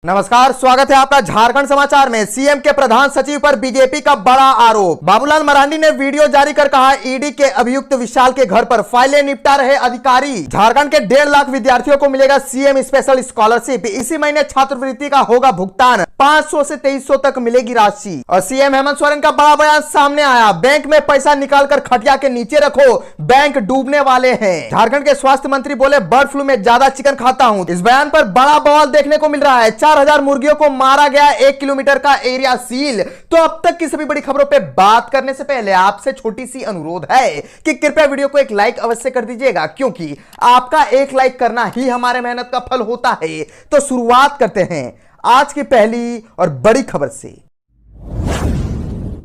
नमस्कार, स्वागत है आपका झारखंड समाचार में। सीएम के प्रधान सचिव पर बीजेपी का बड़ा आरोप। बाबूलाल मरांडी ने वीडियो जारी कर कहा, ईडी के अभियुक्त विशाल के घर पर फाइलें निपटा रहे अधिकारी। झारखंड के 1.5 लाख विद्यार्थियों को मिलेगा सीएम स्पेशल स्कॉलरशिप। इसी महीने छात्रवृत्ति का होगा भुगतान, 500 से 2300 तक मिलेगी राशि। और सीएम हेमंत सोरेन का बड़ा बयान सामने आया, बैंक में पैसा निकालकर खटिया के नीचे रखो, बैंक डूबने वाले हैं। झारखंड के स्वास्थ्य मंत्री बोले, बर्ड फ्लू में ज्यादा चिकन खाता हूं। इस बयान पर बड़ा बवाल देखने को मिल रहा है। 4000 मुर्गियों को मारा गया, 1 किलोमीटर का एरिया सील। तो अब तक की सभी बड़ी खबरों पे बात करने से पहले आपसे छोटी सी अनुरोध है कि कृपया वीडियो को एक लाइक अवश्य कर दीजिएगा, क्योंकि आपका एक लाइक करना ही हमारे मेहनत का फल होता है। तो शुरुआत करते हैं आज की पहली और बड़ी खबर से।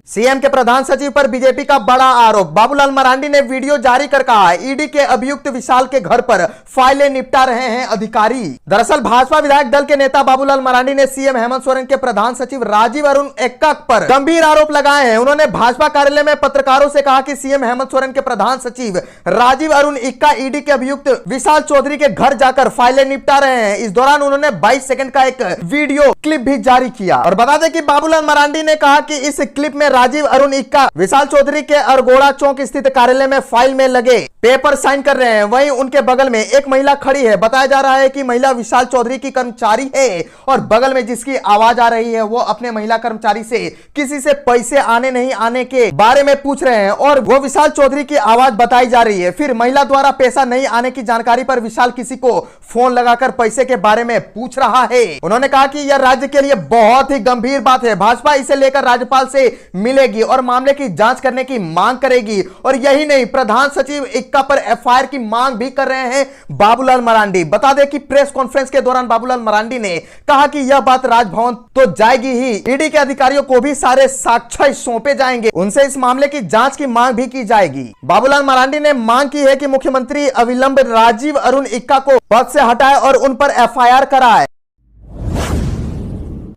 सीएम के प्रधान सचिव पर बीजेपी का बड़ा आरोप। बाबूलाल मरांडी ने वीडियो जारी कर कहा, ईडी के अभियुक्त विशाल के घर पर फाइलें निपटा रहे हैं अधिकारी। दरअसल भाजपा विधायक दल के नेता बाबूलाल मरांडी ने सीएम हेमंत सोरेन के प्रधान सचिव राजीव अरुण एक्का पर गंभीर आरोप लगाए हैं। उन्होंने भाजपा कार्यालय में पत्रकारों से कहा कि सीएम हेमंत सोरेन के प्रधान सचिव राजीव अरुण एक्का ईडी के अभियुक्त विशाल चौधरी के घर जाकर फाइलें निपटा रहे हैं। इस दौरान उन्होंने 22 सेकंड का एक वीडियो क्लिप भी जारी किया। और बता दें कि बाबूलाल मरांडी ने कहा कि इस क्लिप में राजीव अरुण एक्का विशाल चौधरी के अरगोड़ा चौक स्थित कार्यालय में फाइल में लगे पेपर साइन कर रहे हैं। वहीं उनके बगल में एक महिला खड़ी है। बताया जा रहा है कि महिला विशाल चौधरी की कर्मचारी है और बगल में जिसकी आवाज आ रही है वो अपने महिला कर्मचारी से किसी से पैसे आने नहीं आने के बारे में पूछ रहे हैं और वो विशाल चौधरी की आवाज बताई जा रही है। फिर महिला द्वारा पैसा नहीं आने की जानकारी पर विशाल किसी को फोन लगाकर पैसे के बारे में पूछ रहा है। उन्होंने कहा कि यह राज्य के लिए बहुत ही गंभीर बात है। भाजपा इसे लेकर राज्यपाल से मिलेगी और मामले की जांच करने की मांग करेगी। और यही नहीं, प्रधान सचिव एक्का पर एफआईआर की मांग भी कर रहे हैं बाबूलाल मरांडी। बता दें कि प्रेस कॉन्फ्रेंस के दौरान बाबूलाल मरांडी ने कहा कि यह बात राजभवन तो जाएगी ही, ईडी के अधिकारियों को भी सारे साक्ष्य सौंपे जाएंगे, उनसे इस मामले की जांच की मांग भी की जाएगी। बाबूलाल मरांडी ने मांग की है कि मुख्यमंत्री अविलंब राजीव अरुण एक्का को पद से हटाए और उन पर एफआईआर कराए।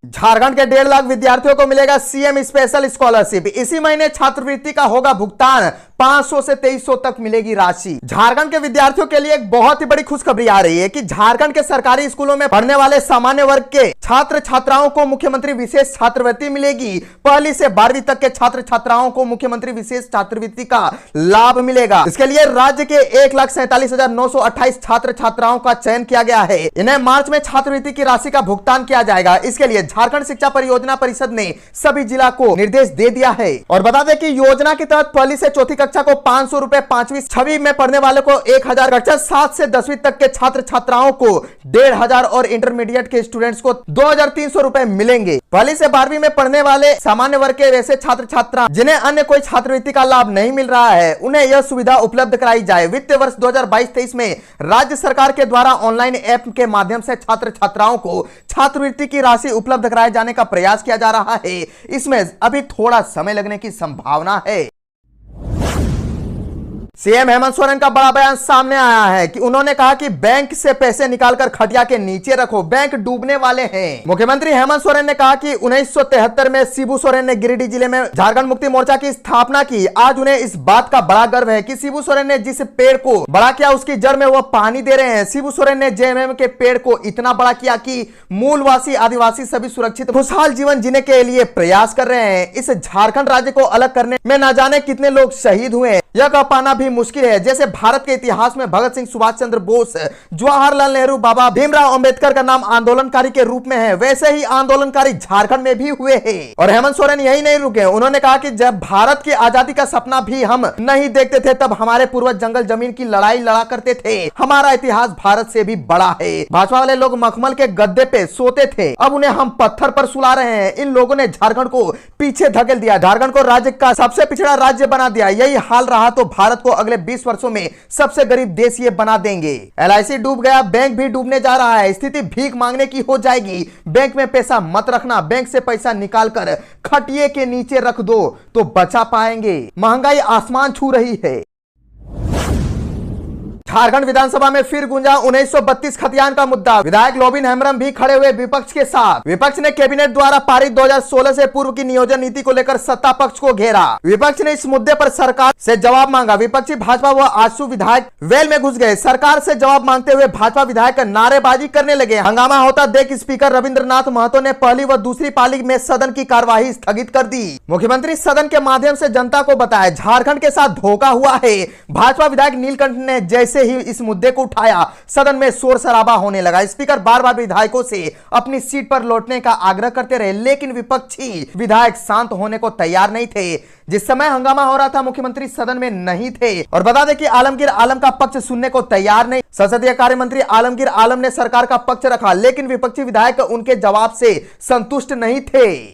झारखंड के 1.5 लाख विद्यार्थियों को मिलेगा सीएम स्पेशल स्कॉलरशिप। इसी महीने छात्रवृत्ति का होगा भुगतान, 500 से 2300 तक मिलेगी राशि। झारखंड के विद्यार्थियों के लिए एक बहुत ही बड़ी खुशखबरी आ रही है कि झारखंड के सरकारी स्कूलों में पढ़ने वाले सामान्य वर्ग के छात्र छात्राओं को मुख्यमंत्री विशेष छात्रवृत्ति मिलेगी। 1ली से 12वीं तक के छात्र छात्राओं को मुख्यमंत्री विशेष छात्रवृत्ति का लाभ मिलेगा। इसके लिए राज्य के 1,47,928 छात्र छात्राओं का चयन किया गया है। इन्हें मार्च में छात्रवृत्ति की राशि का भुगतान किया जाएगा। इसके लिए झारखंड शिक्षा परियोजना परिषद ने सभी जिला को निर्देश दे दिया है। और बता दें कि योजना के तहत 1ली से 4वीं कक्षा को 500 रुपए, 5वीं 6वीं में पढ़ने वाले को 1000, कक्षा 7 से 10वीं तक के छात्र छात्राओं को 1500 और इंटरमीडिएट के स्टूडेंट्स को 2300 रुपए मिलेंगे। 1ली से 12वीं में पढ़ने वाले सामान्य वर्ग के वैसे छात्र छात्रा जिन्हें अन्य कोई छात्रवृत्ति का लाभ नहीं मिल रहा है, उन्हें यह सुविधा उपलब्ध कराई जाए। वित्तीय वर्ष 2022-23 में राज्य सरकार के द्वारा ऑनलाइन ऐप के माध्यम से छात्र छात्राओं को छात्रवृत्ति की राशि उपलब्ध कराए जाने का प्रयास किया जा रहा है। इसमें अभी थोड़ा समय लगने की संभावना है। सीएम हेमंत सोरेन का बड़ा बयान सामने आया है कि उन्होंने कहा कि बैंक से पैसे निकालकर खटिया के नीचे रखो, बैंक डूबने वाले हैं। मुख्यमंत्री हेमंत सोरेन ने कहा कि 1973 में शिबू सोरेन ने गिरिडीह जिले में झारखंड मुक्ति मोर्चा की स्थापना की। आज उन्हें इस बात का बड़ा गर्व है कि शिबू सोरेन ने जिस पेड़ को बड़ा किया उसकी जड़ में वो पानी दे रहे हैं। शिबू सोरेन ने जेएमएम के पेड़ को इतना बड़ा किया कि मूलवासी आदिवासी सभी सुरक्षित खुशहाल जीवन जीने के लिए प्रयास कर रहे हैं। इस झारखंड राज्य को अलग करने में न जाने कितने लोग शहीद हुए, यह कह पाना भी मुश्किल है। जैसे भारत के इतिहास में भगत सिंह, सुभाष चंद्र बोस, जवाहरलाल नेहरू, बाबा भीमराव अंबेडकर का नाम आंदोलनकारी के रूप में है, वैसे ही आंदोलनकारी झारखंड में भी हुए हैं। और हेमंत सोरेन यही नहीं रुके, उन्होंने कहा कि जब भारत की आजादी का सपना भी हम नहीं देखते थे, तब हमारे पूर्वज जंगल जमीन की लड़ाई लड़ा करते थे। हमारा इतिहास भारत से भी बड़ा है। भाजपा वाले लोग मखमल के गद्दे पे सोते थे, अब उन्हें हम पत्थर पर सुला रहे हैं। इन लोगों ने झारखंड को पीछे धकेल दिया, झारखंड को राज्य का सबसे पिछड़ा राज्य बना दिया। यही हाल रहा तो भारत को अगले 20 वर्षों में सबसे गरीब देश ये बना देंगे। एलआईसी डूब गया, बैंक भी डूबने जा रहा है। स्थिति भीख मांगने की हो जाएगी। बैंक में पैसा मत रखना, बैंक से पैसा निकालकर खटिए के नीचे रख दो तो बचा पाएंगे। महंगाई आसमान छू रही है। झारखंड विधानसभा में फिर गूंजा 1932 खतियान का मुद्दा। विधायक लोबिन हेम्ब्रम भी खड़े हुए विपक्ष के साथ। विपक्ष ने कैबिनेट द्वारा पारित 2016 से पूर्व की नियोजन नीति को लेकर सत्ता पक्ष को घेरा। विपक्ष ने इस मुद्दे पर सरकार से जवाब मांगा। विपक्षी भाजपा व आजसू विधायक वेल में घुस गए। सरकार से जवाब मांगते हुए भाजपा विधायक नारेबाजी करने लगे। हंगामा होता देख स्पीकर रविंद्रनाथ महतो ने पहली व दूसरी पाली में सदन की कार्यवाही स्थगित कर दी। मुख्यमंत्री सदन के माध्यम से जनता को बताया झारखंड के साथ धोखा हुआ है। भाजपा विधायक नीलकंठ ने जैसे ही इस मुद्दे को उठाया, सदन में शोर शराबा होने लगा। स्पीकर बार बार विधायकों से अपनी सीट पर लौटने का आग्रह करते रहे, लेकिन विपक्षी विधायक शांत होने को तैयार नहीं थे। जिस समय हंगामा हो रहा था, मुख्यमंत्री सदन में नहीं थे। और बता दें कि आलमगीर आलम का पक्ष सुनने को तैयार नहीं। संसदीय कार्य मंत्री आलमगीर आलम ने सरकार का पक्ष रखा, लेकिन विपक्षी विधायक उनके जवाब से संतुष्ट नहीं थे।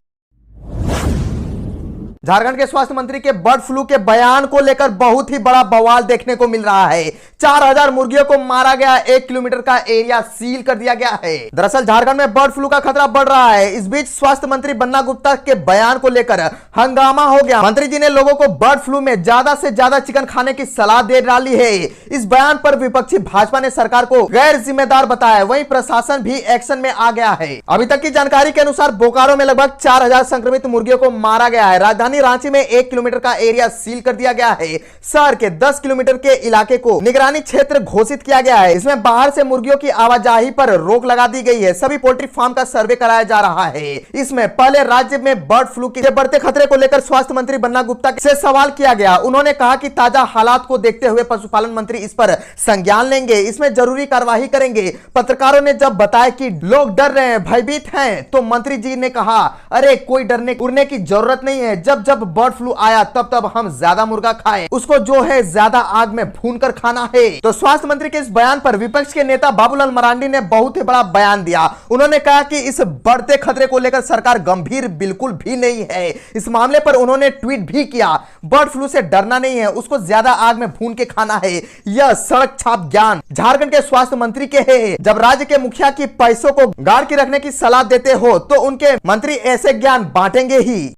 झारखंड के स्वास्थ्य मंत्री के बर्ड फ्लू के बयान को लेकर बहुत ही बड़ा बवाल देखने को मिल रहा है। 4000 मुर्गियों को मारा गया, 1 किलोमीटर का एरिया सील कर दिया गया है। दरअसल झारखंड में बर्ड फ्लू का खतरा बढ़ रहा है। इस बीच स्वास्थ्य मंत्री बन्ना गुप्ता के बयान को लेकर हंगामा हो गया। मंत्री जी ने लोगों को बर्ड फ्लू में ज्यादा से ज्यादा चिकन खाने की सलाह दे डाली है। इस बयान पर विपक्षी भाजपा ने सरकार को गैर जिम्मेदार बताया। वहीं प्रशासन भी एक्शन में आ गया है। अभी तक की जानकारी के अनुसार बोकारो में लगभग 4000 संक्रमित मुर्गियों को मारा गया है। राजधानी रांची में 1 किलोमीटर का एरिया सील कर दिया गया है। शहर के 10 किलोमीटर के इलाके को निगरानी क्षेत्र घोषित किया गया है। इसमें बाहर से मुर्गियों की आवाजाही पर रोक लगा दी गई है। सभी पोल्ट्री फार्म का सर्वे कराया जा रहा है। इसमें पहले राज्य में बर्ड फ्लू के बढ़ते खतरे को लेकर स्वास्थ्य मंत्री बन्ना गुप्ता से सवाल किया गया। उन्होंने कहा कि ताजा हालात को देखते हुए पशुपालन मंत्री इस पर संज्ञान लेंगे, इसमें जरूरी कार्रवाई करेंगे। पत्रकारों ने जब बताया कि लोग डर रहे हैं, भयभीत हैं, तो मंत्री जी ने कहा, अरे कोई डरने उड़ने की जरूरत नहीं है। जब जब बर्ड फ्लू आया तब हम ज्यादा मुर्गा खाए, उसको जो है ज्यादा आग में भूनकर खाना है। तो स्वास्थ्य मंत्री के इस बयान पर विपक्ष के नेता बाबूलाल मरांडी ने बहुत ही बड़ा बयान दिया। उन्होंने कहा कि इस बढ़ते खतरे को लेकर सरकार गंभीर बिल्कुल भी नहीं है। इस मामले पर उन्होंने ट्वीट भी किया, बर्ड फ्लू से डरना नहीं है, उसको ज्यादा आग में भून के खाना है। यह सड़क छाप ज्ञान झारखंड के स्वास्थ्य मंत्री के है। जब राज्य के मुखिया की पैसों को गाड़ के रखने की सलाह देते हो तो उनके मंत्री ऐसे ज्ञान बांटेंगे ही।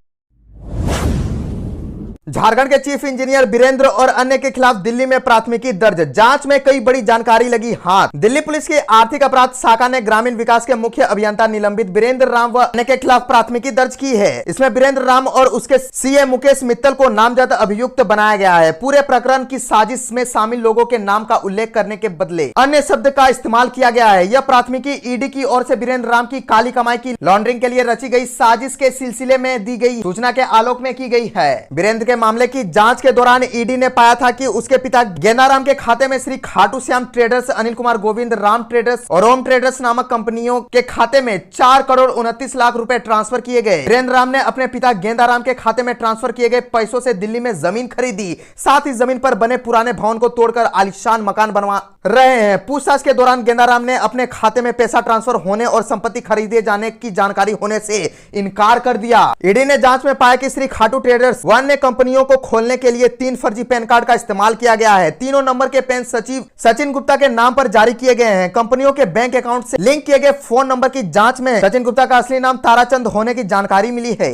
झारखंड के चीफ इंजीनियर बीरेंद्र और अन्य के खिलाफ दिल्ली में प्राथमिकी दर्ज। जांच में कई बड़ी जानकारी लगी हाथ। दिल्ली पुलिस की आर्थिक अपराध शाखा ने ग्रामीण विकास के मुख्य अभियंता निलंबित बीरेंद्र राम व अन्य के खिलाफ प्राथमिकी दर्ज की है। इसमें बीरेंद्र राम और उसके सीए मुकेश मित्तल को नामजद अभियुक्त बनाया गया है। पूरे प्रकरण की साजिश में शामिल लोगों के नाम का उल्लेख करने के बदले अन्य शब्द का इस्तेमाल किया गया है। यह प्राथमिकी ईडी की ओर से बीरेंद्र राम की काली कमाई की लॉन्ड्रिंग के लिए रची गई साजिश के सिलसिले में दी गई सूचना के आलोक में की गई है। बीरेंद्र के मामले की जांच के दौरान ईडी ने पाया था कि उसके पिता गेंदाराम के खाते में श्री खाटू श्याम ट्रेडर्स, अनिल कुमार गोविंद राम ट्रेडर्स और ओम ट्रेडर्स नामक कंपनियों के खाते में 4 करोड़ 29 लाख रुपए ट्रांसफर किए गए। वीरेंद्र राम ने अपने पिता गेंदाराम के खाते में ट्रांसफर किए गए पैसों से दिल्ली में जमीन खरीदी। साथ ही जमीन पर बने पुराने भवन को तोड़कर आलीशान मकान बनवा रहे हैं। पूछताछ के दौरान गेंदाराम ने अपने खाते में पैसा ट्रांसफर होने और संपत्ति खरीदे जाने की जानकारी होने से इनकार कर दिया। ईडी ने जांच में पाया कि श्री खाटू ट्रेडर्स व अन्य कंपनियों को खोलने के लिए 3 फर्जी पैन कार्ड का इस्तेमाल किया गया है। तीनों नंबर के पैन सचिव सचिन गुप्ता के नाम पर जारी किए गए हैं। कंपनियों के बैंक अकाउंट से लिंक किए गए फोन नंबर की जांच में सचिन गुप्ता का असली नाम ताराचंद होने की जानकारी मिली है।